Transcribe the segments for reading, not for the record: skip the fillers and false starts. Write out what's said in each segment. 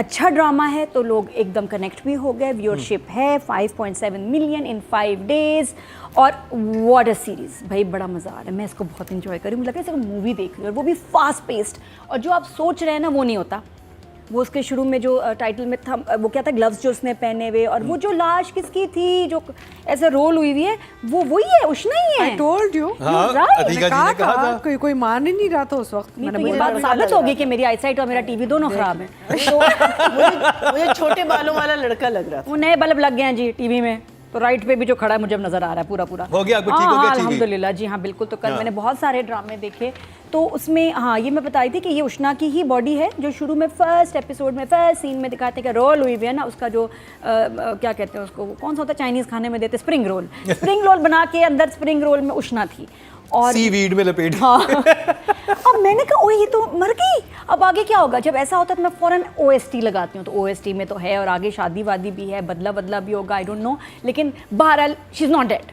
अच्छा ड्रामा है तो लोग एकदम कनेक्ट भी हो गए, व्यूअरशिप है 5.7 मिलियन इन 5 days। और व्हाट अ सीरीज़ भाई, बड़ा मज़ा आ रहा है, मैं इसको बहुत इंजॉय करी, मुझे लग रहा है जैसे मूवी देख रही हूँ, और वो भी फास्ट पेस्ड, और जो आप सोच रहे हैं ना वो नहीं होता। वो उसके शुरू में जो टाइटल में था, वो क्या था, ग्लव्स जो उसने पहने हुए, और वो जो लाश किसकी थी जो ऐसे रोल हुई हुई है, वो वही है, उष्णा ही है। I told you। अतिका जी ने कहा था। कोई मान ही नहीं रहा था उस वक्त। नहीं, तो ये बात साबित होगी कि मेरी आईसाइट और मेरा टीवी दोनों खराब है। तो मुझे छोटे बालों वाला लड़का लग रहा था। वो नए बल्ब लग गए हैं जी टीवी में, तो राइट पे भी जो खड़ा है मुझे अब नजर आ रहा है पूरा पूरा। हो गया, आपको ठीक हो गया टीवी? अल्हम्दुलिल्लाह जी, हाँ बिल्कुल। तो कल मैंने बहुत सारे ड्रामे देखे, तो उसमें हाँ ये मैं बताई थी कि ये उष्णा की ही बॉडी है, जो शुरू में फर्स्ट एपिसोड में फर्स्ट सीन में दिखाते हैं कि रोल हुई हुई है ना, उसका जो क्या कहते हैं उसको, वो कौन सा होता है चाइनीज़ खाने में देते, स्प्रिंग रोल। स्प्रिंग रोल बना के अंदर स्प्रिंग रोल में उष्णा थी, और सीवीड में लपेट। हाँ। अब मैंने कहा ओए ये तो मर गई, अब आगे क्या होगा। जब ऐसा होता है तो मैं फ़ौरन OST लगाती हूँ, तो OST में तो है, और आगे शादी वादी भी है, बदला बदला भी होगा, आई डोंट नो, लेकिन बहरहाल शी इज़ नॉट डेड,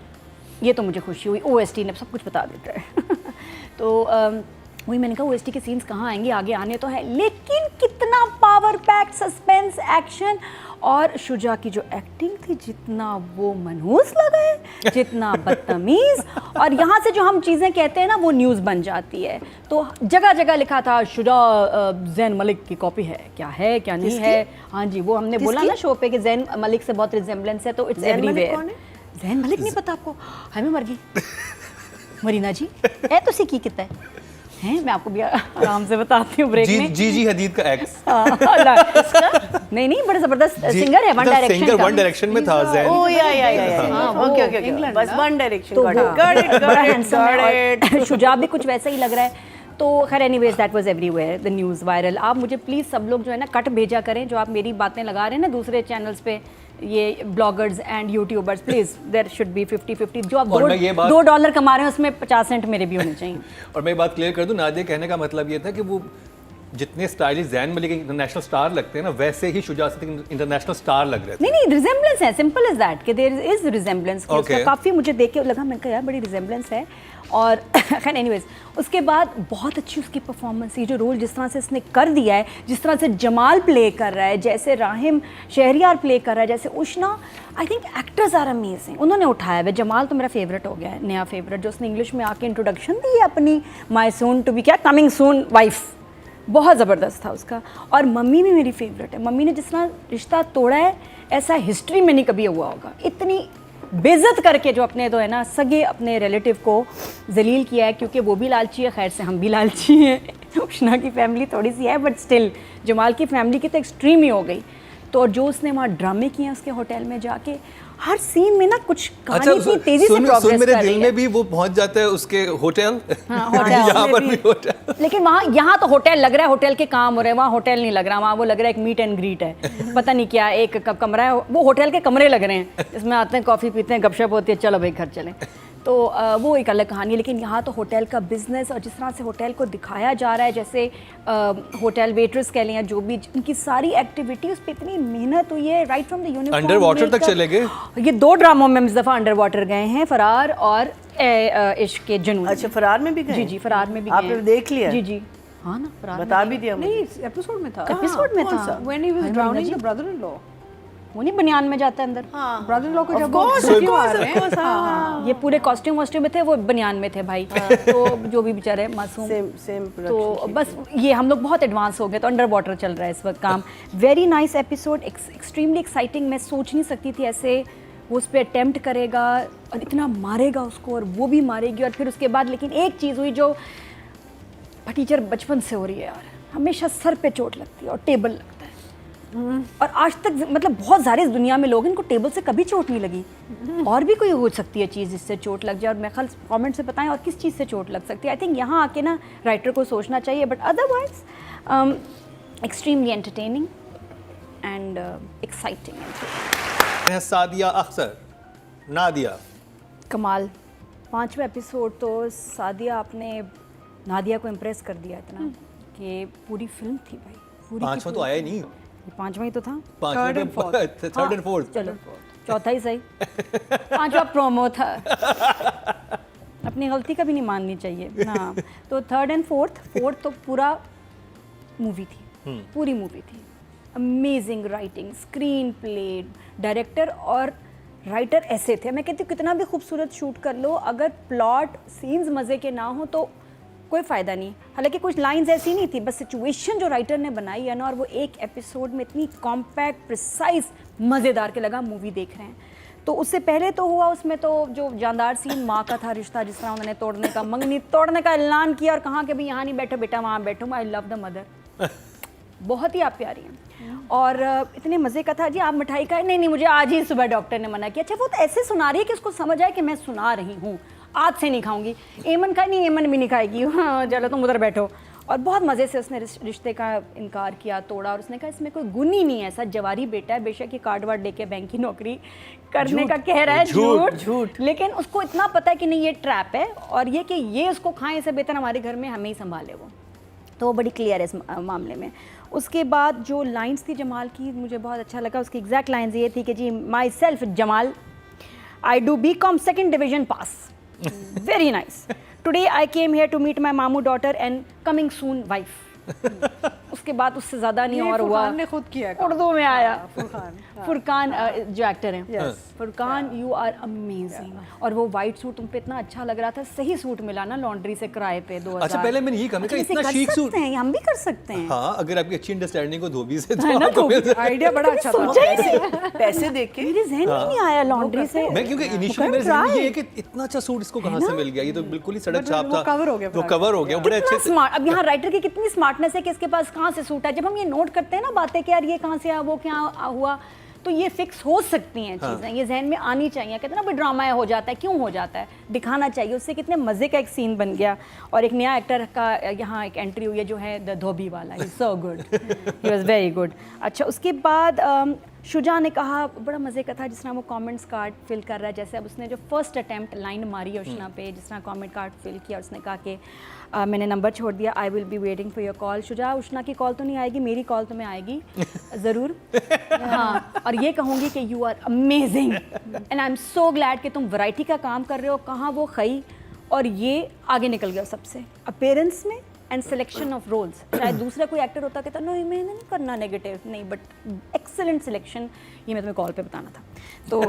ये तो मुझे खुशी हुई। OST ने सब कुछ बता देता है। तो वही मैंने कहा OST के सीन्स कहाँ आएंगे, आगे आने तो है, लेकिन कितना पावर पैक्ड सस्पेंस एक्शन, और शुजा की जो एक्टिंग थी, जितना वो मनहूस लगा है, जितना बदतमीज़, और यहाँ से जो हम चीज़ें कहते हैं ना वो न्यूज़ बन जाती है। तो जगह जगह लिखा था शुजा जैन मलिक की कॉपी है, क्या है क्या नहीं है। हाँ जी, वो हमने बोला ना शो पे कि जैन मलिक से बहुत रिजेम्बलेंस है, तो इट्स एवरीवेयर। जैन मलिक नहीं पता आपको? हमें मर गई मरीना जी है तो की कितना है, मैं आपको भी आराम से बताती हूँ ब्रेक में। जी हदीद का एक्स। नहीं, बड़ा जबरदस्त सिंगर है, वन डायरेक्शन का। वन डायरेक्शन में था जैन। ओह या ओके, बस वन डायरेक्शन। तो बड़ा हैंडसम है, शुजा भी कुछ वैसा ही लग रहा है। तो खैर anyways that was everywhere the news viral. आप मुझे प्लीज़ सब लोग जो है ना कट भेजा करें, जो आप मेरी बातें लगा रहे हैं ना दूसरे चैनल्स पे, ये bloggers and YouTubers, please there should be 50-50। जो आप $2 कमा रहे हैं उसमें 50 सेंट मेरे भी होने चाहिए। और मैं बात क्लियर कर दूं, नादिया कहने का मतलब ये था कि वो जितने stylish Jain Malik international star लगते हैं ना, वैसे ही शुजा सिद्दीकी इंटरनेशल स्टार लग रहे थे। नहीं रिजेम्बलेंस है, सिंपल इज दैट कि देयर इज रिजेम्बलेंस। काफ़ी मुझे देख के लगा, मैंने कहा यार बड़ी रिजेम्बलेंस है। और खैर एनीवेज, उसके बाद बहुत अच्छी उसकी परफॉर्मेंस, ये जो रोल जिस तरह से इसने कर दिया है, जिस तरह से जमाल प्ले कर रहा है, जैसे राहिम शहरियार प्ले कर रहा है, जैसे Ushna, I think actors are amazing. उन्होंने उठाया है। जमाल तो मेरा फेवरेट हो गया है, नया फेवरेट, जो उसने इंग्लिश में आके इंट्रोडक्शन दी है अपनी माई सून टू बी क्या कमिंग सून वाइफ, बहुत ज़बरदस्त था उसका। और मम्मी भी मेरी फेवरेट है। मम्मी ने जिस तरह रिश्ता तोड़ा है, ऐसा हिस्ट्री में नहीं कभी हुआ होगा। इतनी बेइज्जत करके जो अपने तो है ना सगे अपने रिलेटिव को जलील किया है, क्योंकि वो भी लालची है। खैर से हम भी लालची हैं। उष्णा की फैमिली थोड़ी सी है, बट स्टिल जमाल की फैमिली की तो एक्सट्रीम ही हो गई। तो जो उसने वहाँ ड्रामे किए हैं उसके होटल में जाके, हर सीन में ना कुछ कहानी इतनी तेजी से प्रोग्रेस मेरे कर रही दिल है। में भी वो पहुंच जाता है उसके होटल। हाँ, होटल यहाँ पर भी होटल। लेकिन वहाँ यहाँ तो होटल लग रहा है, होटल के काम हो रहे हैं, वहाँ होटल नहीं लग रहा, वहाँ वो लग रहा है एक मीट एंड ग्रीट है, पता नहीं क्या, एक कमरा है, वो होटल के कमरे लग रहे हैं, इसमें आते हैं कॉफ़ी पीते हैं, गपशप होती है, चलो भाई घर चलें। तो वो एक अलग कहानी है। लेकिन यहाँ तो होटल का बिजनेस, और जिस तरह से होटल को दिखाया जा रहा है, जैसे होटल वेट्रेस कह लें या जो भी, उनकी सारी एक्टिविटी, उस पर इतनी मेहनत हुई है, right from the uniform, under water तक चले गए। ये 2 ड्रामों में इस दफ़ा अंडर वाटर गए हैं, फरार और इश्क के जुनून। अच्छा, फरार में भी गए? जी फरार में भी आपने गए। देख लिया? जी हाँ ना, फरार बता भी दिया नहीं, एपिसोड में था। एपिसोड में था, When he was drowning the brother-in-law। वो नहीं बनियान में जाता है अंदर। ब्रदर-इन-लॉ को जब ये पूरे कॉस्ट्यूम वॉस्ट्यूम में थे, वो बनियान में थे भाई। तो जो भी बेचारे मासूम, सेम तो बस ये हम लोग बहुत एडवांस हो गए, तो अंडर वाटर चल रहा है इस वक्त काम। Very nice episode, extremely exciting. मैं सोच नहीं सकती थी ऐसे वो उस पर अटेम्प्ट करेगा और इतना मारेगा उसको, और वो भी मारेगी। और फिर उसके बाद लेकिन एक चीज़ हुई जो टीचर बचपन से हो रही है यार, हमेशा सर पे चोट लगती है और टेबल लगता है। और आज तक मतलब बहुत सारे इस दुनिया में लोग, इनको टेबल से कभी चोट नहीं लगी। और भी कोई हो सकती है चीज़ जिससे चोट लग जाए, और मैं ख्याल कमेंट से बताएं और किस चीज़ से चोट लग सकती है। आई थिंक यहाँ आके ना राइटर को सोचना चाहिए, but otherwise extremely entertaining and exciting. Sadia Akhtar, Nadia कमाल। 5वां एपिसोड तो सादिया, आपने नादिया को इम्प्रेस कर दिया इतना कि पूरी फिल्म थी भाई, पूरी। 5वां तो आया ही नहीं, 5वां ही तो था, 3rd and 4th। चलो चौथा ही सही, 5वां प्रोमो था। अपनी गलती कभी नहीं माननी चाहिए। हाँ, तो 3rd and 4th तो पूरा मूवी थी, पूरी मूवी थी। Amazing writing, screen play, director और राइटर ऐसे थे। मैं कहती हूँ कितना भी खूबसूरत शूट कर लो, अगर प्लॉट सीन्स मज़े के ना हो तो कोई फ़ायदा नहीं। हालांकि कुछ लाइंस ऐसी नहीं थी, बस सिचुएशन जो राइटर ने बनाई है ना, और वो एक एपिसोड में इतनी कॉम्पैक्ट, प्रिसाइज, मज़ेदार के लगा मूवी देख रहे हैं। तो उससे पहले तो हुआ उसमें तो जो जानदार सीन माँ का था रिश्ता, जिस तरह उन्होंने तोड़ने का, मंगनी तोड़ने का ऐलान किया और कहा कि भाई यहाँ नहीं बैठो बेटा, वहाँ बैठो, आई लव द मदर। बहुत ही आप प्यारी हैं और इतने मज़े का था। जी आप मिठाई खाए? नहीं, मुझे आज ही सुबह डॉक्टर ने मना किया। अच्छा, वो तो ऐसे सुना रही है कि उसको समझ आए कि मैं सुना रही हूँ, आज से नहीं खाऊंगी। एमन खाए? नहीं, एमन भी नहीं खाएगी। हाँ चलो तुम उधर बैठो। और बहुत मज़े से उसने रिश्ते का इनकार किया, तोड़ा, और उसने कहा इसमें कोई गुण ही नहीं है, ऐसा जवारी बेटा है, बेशक ये कार्ड वार्ड लेके बैंक की नौकरी करने का कह रहा है, झूठ, लेकिन उसको इतना पता है कि नहीं ये ट्रैप है, और ये कि ये उसको खाएं, इससे बेहतर हमारे घर में हमें ही संभाले वो। तो वो बड़ी क्लियर है इस मामले में। उसके बाद जो लाइंस थी जमाल की, मुझे बहुत अच्छा लगा। उसकी एग्जैक्ट लाइंस ये थी कि जी myself Jamal, I do BCom 2nd division pass, very nice. Today I came here to meet my मामू daughter and coming soon wife. उसके बाद उससे ज़्यादा नहीं और हुआ। फुरकान ने खुद किया काम। उर्दू में आया। फुरकान फुरकान जो एक्टर हैं, Yes. Furqan you are amazing. और वो वाइट सूट तुम पे इतना अच्छा लग रहा था, सही सूट मिला ना लॉन्ड्री से किराए पे 2000। अच्छा, पहले मैंने यही कहा, मैं कहा इसे इतना कर chic सकते हैं, हम भी कर सकते हैं। हाँ, अगर आपकी अच्छी अंडरस्टैंडिंग हो धोबी से है ना, तो आपको मिल जाए। आइडिया बड़ा अच्छा था। सोचा ही नहीं, पैसे देख के मेरे जहन में नहीं आया लॉन्ड्री से। मैं क्योंकि इनिशियली मेरे जहन में ये है कि इतना अच्छा सूट इसको कहाँ से मिल गया, ये तो बिल्कुल ही सड़क छाप था। वो cover हो गया वो कवर हो गया बड़े अच्छे से। स्मार्ट। अब यहाँ राइटर की कितनी स्मार्टनेस है कि इसके पास कहाँ से सूट है। जब हम ये नोट करते हैं ना बातें कि यार ये कहाँ से आया, वो क्या हुआ, तो ये फिक्स हो सकती हैं चीज़ें, ये जहन में आनी चाहिए। कहते हैं ना भाई ड्रामा हो जाता है, क्यों हो जाता है, दिखाना चाहिए। उससे कितने मज़े का एक सीन बन गया। और एक नया एक्टर का यहाँ एक एंट्री हुई है जो है द धोबी वाला, he so good, he was very good. अच्छा, उसके बाद शुजा ने कहा, बड़ा मज़े का था जिस तरह वो कमेंट्स कार्ड फिल कर रहा है। जैसे अब उसने जो फर्स्ट अटैम्प्ट लाइन मारी है उष्णा पे, जिस तरह कमेंट कार्ड फिल किया, उसने कहा कि मैंने नंबर छोड़ दिया, I will be waiting for your call. Shuja, Ushna की कॉल तो नहीं आएगी, मेरी कॉल तुम्हें आएगी ज़रूर। हाँ, और ये कहूँगी कि you are amazing and I am so glad कि तुम वैरायटी का काम कर रहे हो। कहाँ वो खई, और ये आगे निकल गया सबसे अपीयरेंस में एंड सिलेक्शन ऑफ रोल्स। शायद दूसरा कोई एक्टर होता कहता नहीं मैंने नहीं करना नेगेटिव, नहीं, बट एक्सेलेंट सिलेक्शन। ये मैं तुम्हें कॉल पे बताना था। तो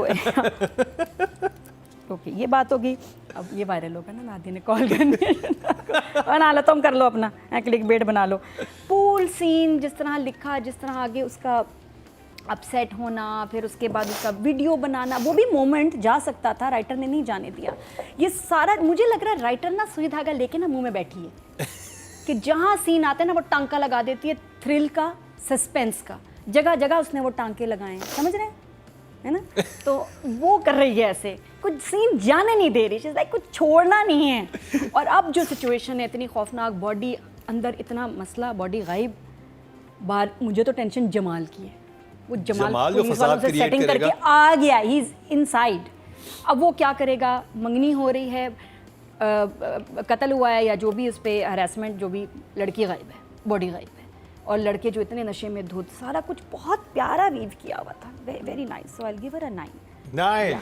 ओके, ये बात होगी। अब ये वायरल होगा ना, नादी ने कॉल करनी बना लो, तुम कर लो अपना क्लिक बेट बना लो। पूल सीन जिस तरह लिखा, जिस तरह आगे उसका अपसेट होना, फिर उसके बाद उसका वीडियो बनाना, वो भी मोमेंट जा सकता था, राइटर ने नहीं जाने दिया। ये सारा मुझे लग रहा है राइटर ना सुई धागा लेके ना मुंह में बैठी है कि जहाँ सीन आते हैं ना वो टांका लगा देती है, थ्रिल का, सस्पेंस का, जगह जगह उसने वो टांके लगाए हैं, समझ रहे हैं, है ना। तो वो कर रही है ऐसे, कुछ सीन जाने नहीं दे रही, लाइक कुछ छोड़ना नहीं है। और अब जो सिचुएशन है इतनी खौफनाक, बॉडी अंदर इतना मसला, बॉडी गायब, बाहर मुझे तो टेंशन जमाल की है। वो जमाल जो फसाद क्रिएट सेटिंग करके आ गया, ही इज इनसाइड। अब वो क्या करेगा, मंगनी हो रही है, कत्ल हुआ है या जो भी उस पर हरासमेंट, जो भी, लड़की गायब है, बॉडी गायब है, और लड़के जो इतने नशे में धुत, सारा कुछ बहुत प्यारा वीव किया हुआ था, very nice. So I will give her a 9 ना।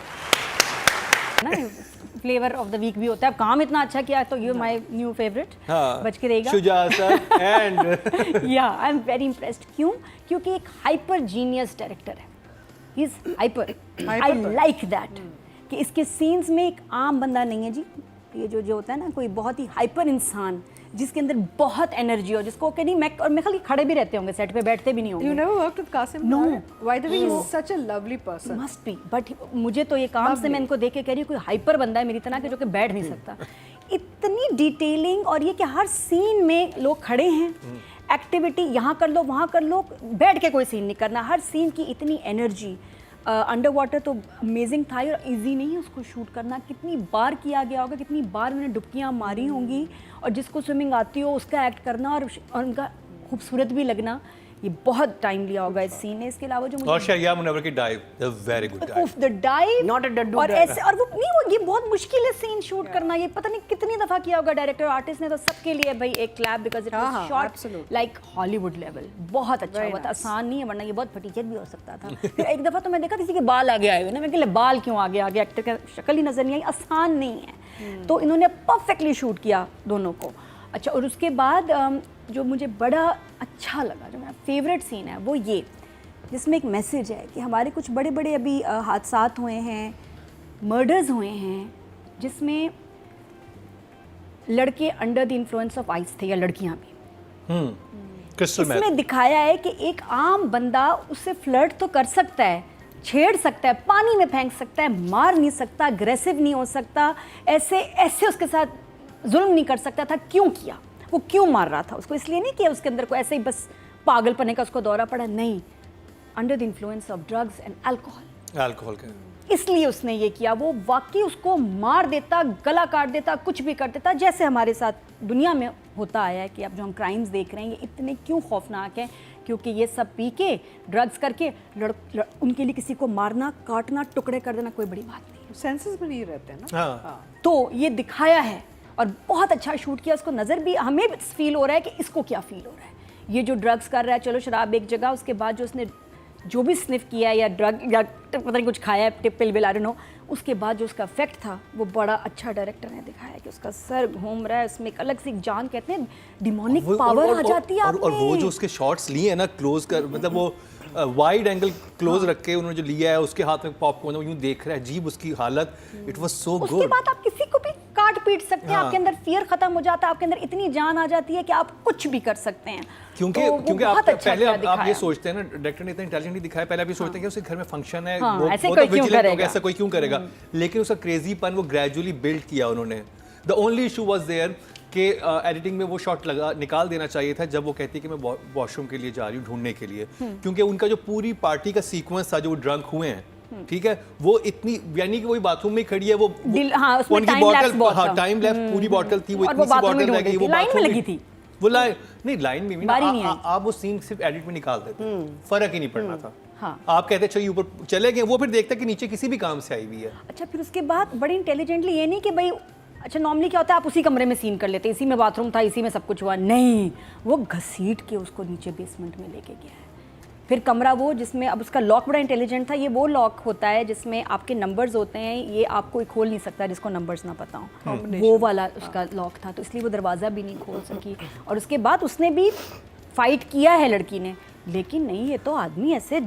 फ्लेवर ऑफ द वीक भी होता है। अब काम इतना अच्छा किया तो यू माय न्यू फेवरेट, बच के रहेगा। शुजा सर एंड या आई एम वेरी इम्प्रेस्ड। क्यों? क्योंकि एक हाइपर जीनियस डायरेक्टर है, he is hyper, I like that, कि इसके सीन्स में एक आम बंदा नहीं है जी, ये जो होता है ना, कोई बहुत ही हाइपर इंसान जिसके अंदर बहुत एनर्जी हो, जिसको कि नहीं, मैं और मैं खाली खड़े भी रहते होंगे सेट पे, बैठते भी नहीं होंगे। You never worked with Qasim? No. By the way, he's such a lovely person. Must be, but मुझे तो ये काम से मैं इनको देख के कह रही हूँ, कोई हाइपर बंदा है मेरी तरह के जो कि बैठ नहीं सकता। इतनी डिटेलिंग, और ये कि हर सीन में लोग खड़े हैं, एक्टिविटी यहाँ कर लो, वहाँ कर लो, बैठ के कोई सीन नहीं करना, हर सीन की इतनी एनर्जी। अंडर वाटर तो अमेजिंग था, और इजी नहीं है उसको शूट करना। कितनी बार किया गया होगा, कितनी बार उन्होंने डुबकियाँ मारी होंगी, और जिसको स्विमिंग आती हो उसका एक्ट करना, और उनका खूबसूरत भी लगना, ये बहुत टाइम लिया होगा इस सीन ने। इसके अलावा जो और शैया मुनव्वर की dive, very good dive, the dive, Not a डड्डू और डाइव। ऐसे, और वो नहीं, वो ये बहुत मुश्किल है सीन शूट करना, ये पता नहीं कितनी दफा किया होगा डायरेक्टर आर्टिस्ट ने। तो सबके लिए भाई एक clap, because it was shot absolutely. Like Hollywood level, बहुत अच्छा हुआ था। आसान नहीं है, वरना ये बहुत फटीचर भी हो सकता था। फिर एक दफा तो मैं देखा किसी के बाल आगे आए हुए ना, मैं कह बाल क्यों आगे आगे, एक्टर का शक्ल ही नजर नहीं आई, आसान नहीं है। तो इन्होंने परफेक्टली शूट किया दोनों को। अच्छा, और उसके बाद जो मुझे बड़ा अच्छा लगा, जो मेरा फेवरेट सीन है वो ये, जिसमें एक मैसेज है कि हमारे कुछ बड़े बड़े अभी हादसात हुए हैं, मर्डर्स हुए हैं, जिसमें लड़के under the influence of ice थे, या लड़कियां भी। Crystal math. इसमें दिखाया है कि एक आम बंदा उससे फ्लर्ट तो कर सकता है, छेड़ सकता है, पानी में फेंक सकता है, मार नहीं सकता, अग्रेसिव नहीं हो सकता, ऐसे ऐसे उसके साथ जुल्म नहीं कर सकता था। क्यों किया? वो क्यों मार रहा था उसको? इसलिए नहीं किया उसके अंदर को ऐसे ही बस पागलपने का उसको दौरा पड़ा, नहीं, under the influence of drugs and alcohol का। इसलिए उसने ये किया। वो वाकई उसको मार देता, गला काट देता, कुछ भी कर देता, जैसे हमारे साथ दुनिया में होता आया है कि अब जो हम क्राइम्स देख रहे हैं ये इतने क्यों खौफनाक हैं, क्योंकि ये सब पी के ड्रग्स करके उनके लिए किसी को मारना, काटना, टुकड़े कर देना कोई बड़ी बात नहीं। सेंसेस में नहीं रहते हैं ना। हाँ। तो ये दिखाया है और बहुत अच्छा शूट किया, उसको नज़र भी, हमें फील हो रहा है कि इसको क्या फील हो रहा है। ये जो ड्रग्स कर रहा है, चलो शराब एक जगह, उसके बाद जो उसने जो भी स्निफ किया है या ड्रग या पता नहीं कुछ खाया है, tip pill bill, I don't know, उसके बाद जो उसका इफेक्ट था वो बड़ा अच्छा डायरेक्टर ने दिखाया कि उसका सर घूम रहा है, उसमें एक अलग सी जान, कहते हैं डिमोनिक पावर आ जाती है और वो जो उसके शॉट्स लिए हैं ना क्लोज कर, मतलब वो वाइड एंगल क्लोज रख के उन्होंने जो लिया है, उसके हाथ में पॉपकॉर्न वो यूं देख रहा है, अजीब उसकी हालत, इट वाज सो गुड। उसके बाद आप किसी को भी काट पीट सकते हैं, आपके अंदर फियर खत्म हो जाता है, आपके अंदर इतनी जान आ जाती है कि आप कुछ भी कर सकते हैं। क्योंकि तो क्योंकि आप बहुत अच्छा पहले आप दिखाया। ये सोचते हैं ना, डायरेक्टर ने इतना इंटेलिजेंटली दिखाया, पहले आप ये सोचते हैं कि उसके घर में फंक्शन है, हाँ, वो ऐसे तो कोई क्यों विजिलेंट हो करेगा? गया, ऐसा कोई क्यों करेगा, लेकिन उसका क्रेजीपन वो ग्रेजुअली बिल्ड किया उन्होंने। The only issue was there कि एडिटिंग में वो शॉट लगा निकाल देना चाहिए था जब वो कहती है कि मैं वॉशरूम के लिए जा रही हूँ ढूंढने के लिए, क्योंकि उनका जो पूरी पार्टी का सीक्वेंस था, जो वो ड्रंक हुए हैं, ठीक है, वो इतनी, यानी कि वही बाथरूम में खड़ी है, वो हाँ, उसमें उनकी time lapse बॉटल, बहुत हाँ था। टाइम लैप्स पूरी बॉटल थी, वो और इतनी सी बाथरूम में बॉटल रह ढूंढ गई, रही वो थी, लाइन में बाथरूम लगी थी। वो लाइन नहीं, लाइन में भी ना, बारी नहीं आई। आप वो सीन सिर्फ एडिट में निकाल देते, फर्क ही नहीं पड़ना था। हाँ। आप कहते चाहिए ऊपर चले गए, वो फिर देखते कि नीचे किसी भी काम से आई हुई है। अच्छा, फिर उसके बाद बड़ी इंटेलिजेंटली, ये नहीं कि भाई, अच्छा नॉर्मली क्या होता है आप उसी कमरे में सीन कर लेते, इसी में बाथरूम था, इसी में सब कुछ हुआ, नहीं, वो घसीट के उसको नीचे बेसमेंट में लेके गया है। फिर कमरा वो जिसमें, अब उसका लॉक बड़ा इंटेलिजेंट था, ये वो लॉक होता है जिसमें आपके नंबर्स होते हैं, ये आपको कोई खोल नहीं सकता जिसको नंबर्स ना पता हो, वो वाला उसका लॉक था, तो इसलिए वो दरवाज़ा भी नहीं खोल सकी। और उसके बाद उसने भी फाइट किया है लड़की ने, लेकिन नहीं, ये तो आदमी ऐसे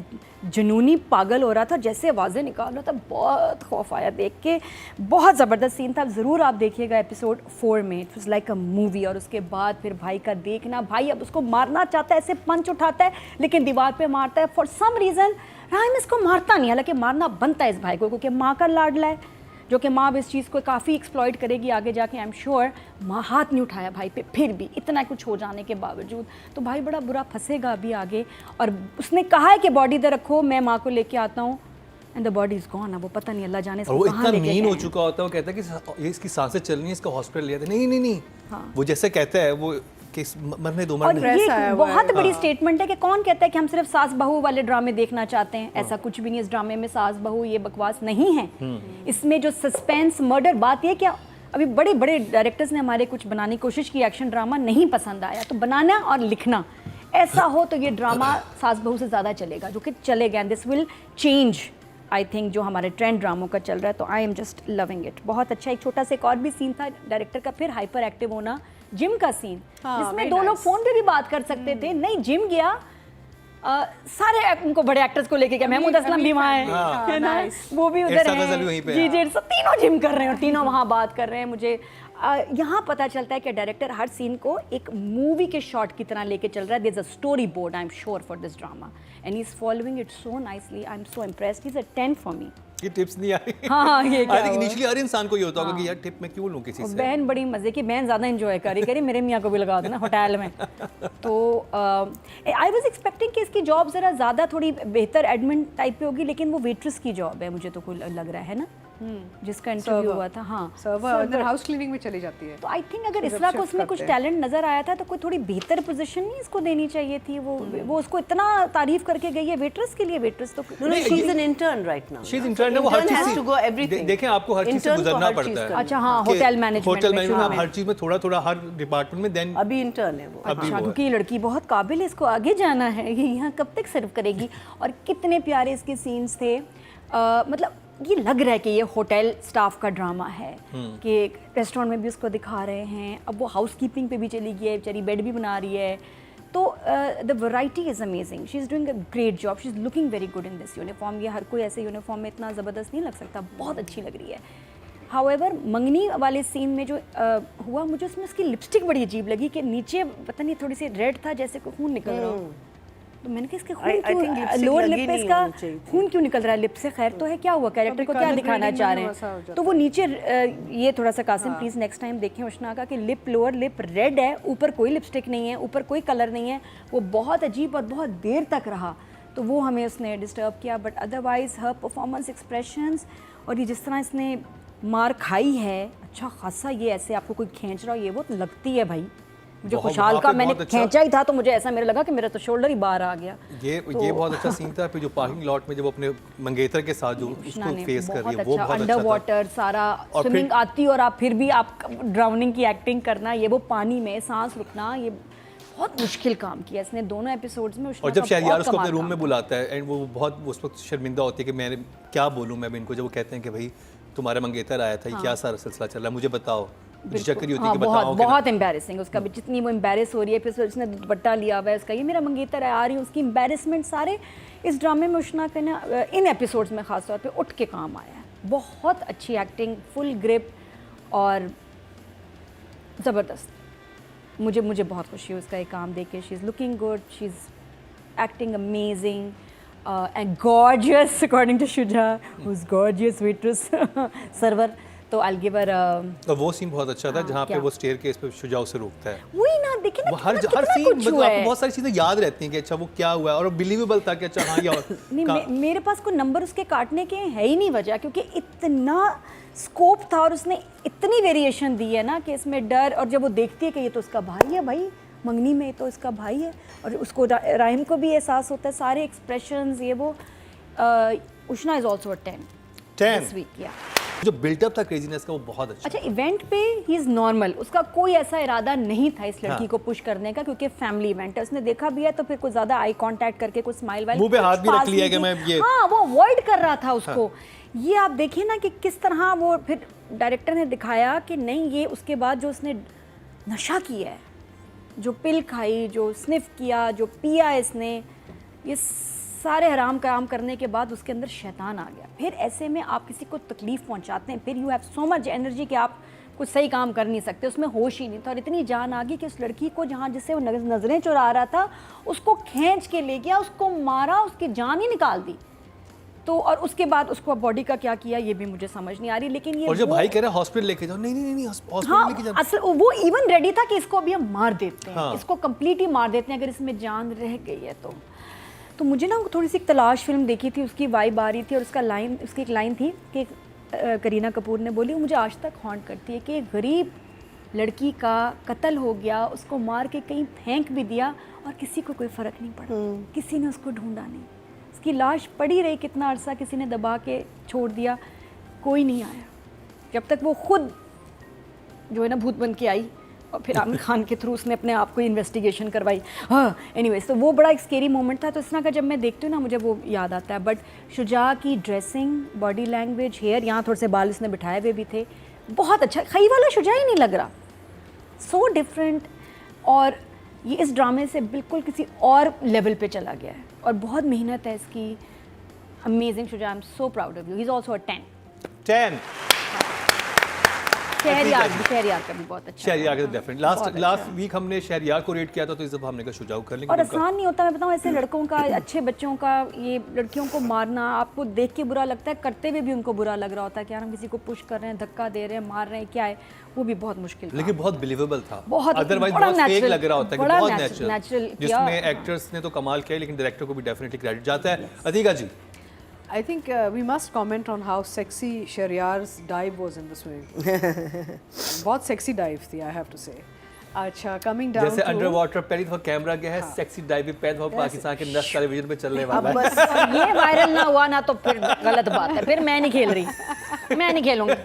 जुनूनी पागल हो रहा था, जैसे आवाज़ें निकाल रहा था, बहुत खौफ आया देख के, बहुत ज़बरदस्त सीन था। ज़रूर आप देखिएगा एपिसोड 4 में, it was like a movie. और उसके बाद फिर भाई का देखना, भाई अब उसको मारना चाहता है, ऐसे पंच उठाता है लेकिन दीवार पे मारता है, फॉर सम रीज़न राइम इसको मारता नहीं, हालांकि मारना बनता है इस भाई को, क्योंकि माँ का लाडला है, जो कि माँ भी इस चीज़ को काफ़ी एक्सप्लॉइट करेगी आगे जाके, आई एम श्योर। माँ हाथ नहीं उठाया भाई पे, फिर भी इतना कुछ हो जाने के बावजूद, तो भाई बड़ा बुरा फंसेगा अभी आगे। और उसने कहा है कि बॉडी इधर रखो, मैं माँ को लेके आता हूँ, and the body is gone. अब वो पता नहीं अल्लाह जाने और वो इतना मीन हो चुका होता है, वो कहता है कि ये इसकी सांसें चल रही हैं, इसका हॉस्पिटल ले जाते, नहीं, हाँ। वो जैसे कहता है वो कि मरने दो, और मरने दो। ये आया एक हुआ है। बहुत बड़ी स्टेटमेंट है कि कौन कहता है कि हम सिर्फ सास बहू वाले ड्रामे देखना चाहते हैं, ऐसा कुछ भी नहीं। इस ड्रामे में सास बहू ये बकवास नहीं है, इसमें जो सस्पेंस मर्डर, बात ये क्या, अभी बड़े बड़े डायरेक्टर्स ने हमारे कुछ बनाने की कोशिश की, एक्शन ड्रामा नहीं पसंद आया, तो बनाना और लिखना ऐसा हो तो ये ड्रामा सास बहू से ज़्यादा चलेगा, जो कि चलेगा, and this will change I think जो हमारे ट्रेंड ड्रामों का चल रहा है। तो I am just loving it, बहुत अच्छा। एक छोटा सा एक और भी सीन था डायरेक्टर का, फिर हाइपर एक्टिव होना, जिम का सीन, जिसमें दो लोग फोन पे भी बात कर सकते थे, नहीं जिम गया, सारे उनको बड़े एक्टर्स को लेके गया, महमूद असलम भी वहाँ है ना, वो भी उधर है, जी जी, सब तीनों जिम कर रहे हैं और तीनों वहाँ बात कर रहे हैं। मुझे यहाँ पता चलता है कि डायरेक्टर हर सीन को एक मूवी के शॉट की तरह लेके चल रहा है। There is a storyboard, I am sure, for this drama, and he is following it so nicely, I am so impressed, he is a 10 for me. ये टिप्स नहीं आई। हाँ, ये क्या आई थिंक इनिशियली हर इंसान को ये होता होगा कि यार टिप मैं क्यों लूं किसी से। बहन बड़ी मजे की, बहन ज़्यादा एंजॉय करी मेरे मियाँ को भी लगा देना होटल में। तो आई वाज एक्सपेक्टिंग कि इसकी जॉब ज़रा ज़्यादा थोड़ी बेहतर एडमिन टाइप पे होगी, लेकिन वो वेट्रेस की जॉब है, मुझे तो कोई लग रहा है ना, जिसका इंटरव्यू हुआ था। हाँ, सर्वर अंदर हाउस क्लीनिंग में चली जाती है। तो आई थिंक अगर इसरा को उसमें कुछ टैलेंट नजर आया था तो कोई थोड़ी बेहतर पोजीशन नहीं इसको देनी चाहिए थी। वो उसको इतना तारीफ करके गई है वेट्रेस के लिए, वेट्रेस तो No, she is an intern right now. She is intern, वो हर Intern has चीज to go everything. देखें, आपको हर चीज से Intern को गुजरना हर पड़ता चीज है। करना। अच्छा, हाँ, कि होटल मैनेजमेंट होटल में मैनेजमेंट शुरू आप में। हर चीज में थोड़ा हर डिपार्टमेंट में, देन अभी intern है वो। अभी अच्छा, वो है। क्योंकि ये लड़की बहुत काबिल है, इसको आगे जाना है, ये यहाँ कब तक सर्व करेगी। और कितने प्यारे इसके सीन्स थे, मतलब ये लग रहा है कि ये होटल स्टाफ का ड्रामा है, कि रेस्टोरेंट में भी उसको दिखा रहे हैं, अब वो हाउस कीपिंग पे भी चली गई है, बेचारी बेड भी बना रही है, तो the variety is amazing, she is doing a great job, she is looking very good in this uniform. ये हर कोई ऐसे यूनिफॉर्म में इतना ज़बरदस्त नहीं लग सकता, बहुत अच्छी लग रही है। हाउएवर मंगनी वाले सीन में जो हुआ, मुझे उसमें उसकी लिपस्टिक बड़ी अजीब लगी कि नीचे पता नहीं थोड़ी सी रेड था जैसे कोई खून निकल रहा हो। तो मैंने कहा इसके खून I think क्यों, lipstick लोअर लगी लिप पे नहीं इसका होनी चाहिए थी। खून क्यों निकल रहा है लिप से? खैर तो है, क्या हुआ, कैरेक्टर को क्या colour दिखाना grading चाह में रहे वैसा हो हैं? जाता तो वो नीचे ये थोड़ा सा कासिम प्लीज़ नेक्स्ट टाइम देखें, उष्णा का कि लिप, लोअर लिप रेड है, ऊपर कोई लिपस्टिक नहीं है, ऊपर कोई कलर नहीं है, वो बहुत अजीब और बहुत देर तक रहा, तो वो हमें उसने डिस्टर्ब किया। But otherwise her performance, expressions, और ये जिस तरह इसने मार खाई है, अच्छा खासा ये ऐसे आपको कोई खींच रहा हो, ये वो तो लगती है भाई। मुझे बहुत- खुशहाल वहाँ का पे मैंने बहुत अच्छा- खींचा ही था तो मुझे ऐसा मेरे लगा कि मेरा तो शोल्डर ही बाहर आ गया। ये बहुत अच्छा सीन था। फिर जो पार्किंग लॉट में जब वो अपने मंगेतर के साथ जो उसको फेस कर रही है, वो बहुत अच्छा अंडर था। वाटर सारा और फिर- स्विमिंग आती और आप फिर भी आप ड्राउनिंग की एक्टिंग करना, ये वो पानी में सांस रुकना, ये बहुत मुश्किल काम किया इसने दोनों एपिसोड्स में। और जब शहरयार उसको अपने रूम में बुलाता है एंड वो बहुत उस वक्त शर्मिंदा होती है कि मैंने क्या बोलूँ मैं इनको, जब वो कहते हैं कि भाई तुम्हारा मंगेतर आया था, ये क्या सारा सिलसिला चल रहा है, मुझे बताओ। झिझक रही होती है कि बताओ बहुत कि ना। बहुत एम्बैरेसिंग उसका भी, जितनी वो एम्बैरेस हो रही है, फिर उसने दुपट्टा लिया हुआ है उसका, ये मेरा मंगेतर है, आ रही हूँ, उसकी एम्बैरेसमेंट सारे इस ड्रामे में उष्णा के ना इन एपिसोड्स में ख़ास तौर पे उठ के काम आया है। बहुत अच्छी एक्टिंग, फुल ग्रिप और ज़बरदस्त। मुझे बहुत खुशी है उसका ये काम देख के। She is looking good, she is acting amazing and gorgeous according to Shuja, who is gorgeous waitress server. तो आई गिव हर तो वो सीन बहुत अच्छा था जहाँ पे वो स्टेयर केस पे शुजाऊ से रोकता है। वही ना, देखिए ना वो हर कितना सीन कुछ मतलब हुआ आपको है। बहुत सारी चीजें याद रहती हैं कि अच्छा वो क्या हुआ है, और बिलीवेबल था कि अच्छा हाँ ये नहीं मेरे पास कोई नंबर उसके काटने के है ही नहीं वजह, क्योंकि इतना स्कोप था और उसने इतनी वेरिएशन दी है ना कि इसमें डर, और जब वो देखती है कि ये तो उसका भाई है, भाई मंगनी में तो इसका भाई है, और उसको राहिम को भी एहसास होता है, सारे एक्सप्रेशंस ये वो। Ushna is also a 10 this week. या जो बिल्टअप था क्रेजीनेस का वो बहुत अच्छा। अच्छा, इवेंट पे ही इज़ नॉर्मल, उसका कोई ऐसा इरादा नहीं था इस लड़की को पुश करने का, क्योंकि फैमिली इवेंट है, उसने देखा भी है तो फिर कुछ ज़्यादा आई कांटेक्ट करके कुछ स्माइल वाइल मुंह पे हाथ भी रख लिया कि मैं ये, हाँ वो अवॉइड कर रहा था उसको। ये आप देखिए ना कि किस तरह वो फिर डायरेक्टर ने दिखाया कि नहीं, ये उसके बाद जो उसने नशा किया है, जो पिल खाई, जो स्निफ किया, जो पिया इसने, ये सारे हराम काम करने के बाद उसके अंदर शैतान आ गया। फिर ऐसे में आप किसी को तकलीफ़ पहुंचाते हैं, फिर you have so much energy कि आप कुछ सही काम कर नहीं सकते, उसमें होश ही नहीं था। और इतनी जान आ गई कि उस लड़की को जहाँ जिससे वो नज़रें चुरा रहा था उसको खींच के ले गया, उसको मारा, उसकी जान ही निकाल दी। तो और उसके बाद उसको बॉडी का क्या किया ये भी मुझे समझ नहीं आ रही। लेकिन ये और जब भाई कह रहा है हॉस्पिटल लेके जाओ, नहीं हॉस्पिटल हाँ, लेके जाओ, असल वो इवन रेडी था कि इसको अभी हम मार देते हैं, हाँ। इसको कंप्लीटली मार देते हैं अगर इसमें जान रह गई है तो मुझे ना थोड़ी सी एक तलाश फिल्म देखी थी, उसकी वाइब आ रही थी, और उसकी एक लाइन थी कि करीना कपूर ने बोली, वो मुझे आज तक हॉन्ट करती है कि एक गरीब लड़की का कत्ल हो गया, उसको मार के कहीं फेंक भी दिया और किसी को कोई फ़र्क नहीं पड़ा, किसी ने उसको ढूंढा नहीं, उसकी लाश पड़ी रही कितना अरसा, किसी ने दबा के छोड़ दिया, कोई नहीं आया जब तक वो खुद जो है ना भूत बन के आई, और फिर आमिर खान के थ्रू उसने अपने आप को इन्वेस्टिगेशन करवाई। हाँ एनीवेज, तो वो बड़ा एक स्केरी मोमेंट था। तो इस तरह का जब मैं देखती हूँ ना मुझे वो याद आता है। बट शुजा की ड्रेसिंग, बॉडी लैंग्वेज, हेयर, यहाँ थोड़े से बाल उसने बिठाए हुए भी थे, बहुत अच्छा। खई वाला शुजा ही नहीं लग रहा, सो डिफरेंट, और ये इस ड्रामे से बिल्कुल किसी और लेवल पे चला गया है, और बहुत मेहनत है इसकी। Amazing Shuja, I am so proud of you. He is also a 10। Shahryar का भी बहुत अच्छा। शहरयार का डेफिनेट लास्ट वीक हमने शहरयार को रेट किया था, तो इस दफा हमने कहा शुजाऊ कर लेंगे। और आसान नहीं होता, मैं बताऊँ ऐसे लड़कों का, अच्छे बच्चों का, ये लड़कियों को मारना आपको देख के बुरा लगता है, करते हुए भी उनको बुरा लग रहा होता है कि यार हम किसी को पुश कर रहे हैं, धक्का दे रहे हैं, मार रहे हैं, क्या है, वो भी बहुत मुश्किल था। लेकिन बहुत बिलीवेबल था, बहुत अदरवाइज बड़ा बहुत फेक natural, लग रहा होता है कि बड़ा बहुत natural नेचुरल, किया। जिसमें एक्टर्स ने तो कमाल किया, लेकिन डायरेक्टर को भी डेफिनेटली क्रेडिट जाता है। अतीका जी, I think we must comment on how sexy Shahriyar's dive was in the swimming. बहुत sexy dive थी, I have to say. अच्छा, coming down जैसे to अंडर वाटर पहली दफा कैमरा गया है, सेक्सी डाइव भी पहली दफा पाकिस्तान के नेशनल टेलीविजन पे चलने वाला है। बस ये वायरल ना हुआ ना तो फिर गलत बात है, फिर मैं नहीं खेल रही, मैं नहीं खेलूंगी।